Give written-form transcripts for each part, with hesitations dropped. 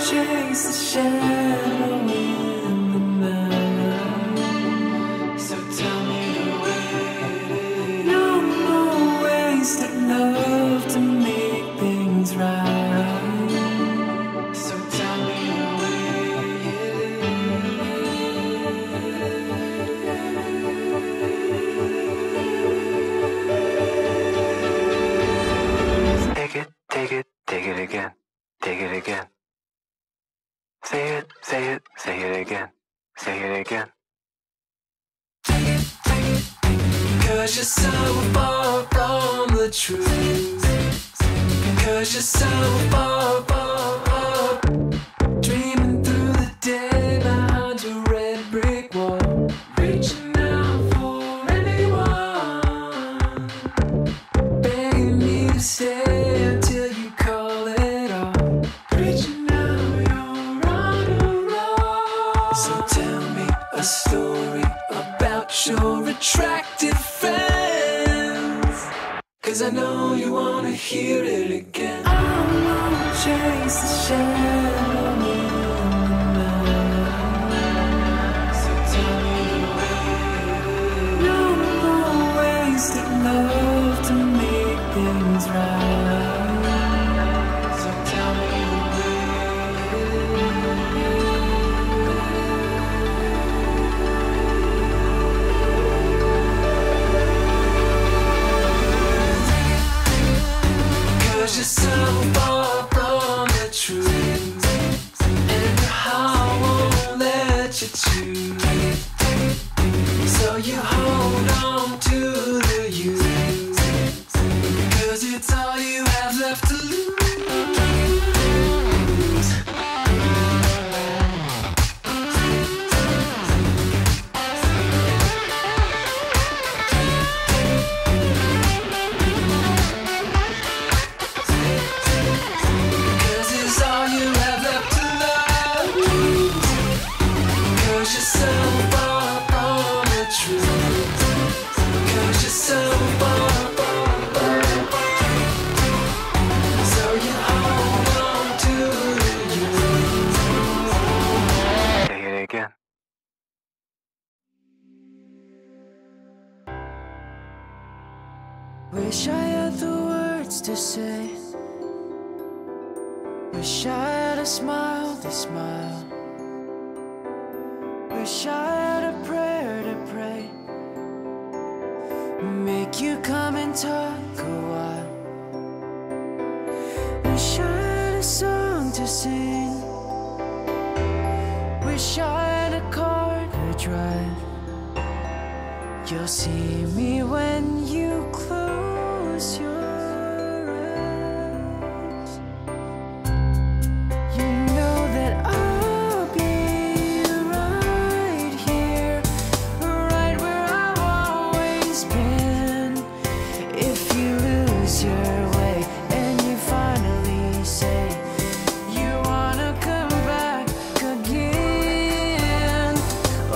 chase the shadow in the night. So tell me the way it is. No more wasted love to make things right. So tell me the way it is. Take it, take it, take it again. Take it again. Say it, say it, say it again. Say it again. Take it, take it, take it. 'Cause you're so far from the truth. 'Cause you're so far, far, far. Dreaming through the day behind your red brick wall. Reaching out for anyone. Begging me to stay until you call it off. Reaching out, you're on a roll. So tell me a story about your attractive friends. 'Cause I know you wanna hear it again. I wanna chase the shadow in the night. So tell me the way it is. No more wasted love to make things right. So tell me the way it is. 'Cause you're so far from the truth, and your heart won't let you choose. So you hold on to the youth, 'cause it's all you have left to lose. Cause it's all you have left to lose. 'Cause you're so far from the truth. 'Cause you're so far, far, far. So you hold on to you. Say it again. Wish I had the words to say. Wish I had a smile to smile. Wish I had a prayer to pray. Make you come and talk a while. Wish I had a song to sing. Wish I had a car to drive. You'll see me when you close your eyes. You know that I'll be right here, right where I've always been. If you lose your way and you finally say you wanna come back again,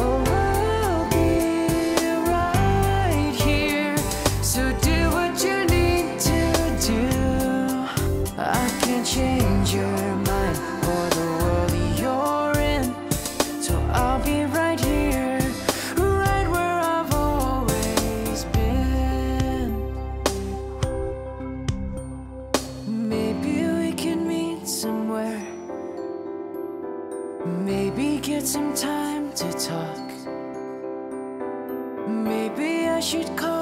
oh, I'll be right here. So do what you need to do. I can't change your mind or the world you're in, so I'll be right here, right where I've always been. Maybe we can meet somewhere. Maybe get some time to talk. Maybe I should call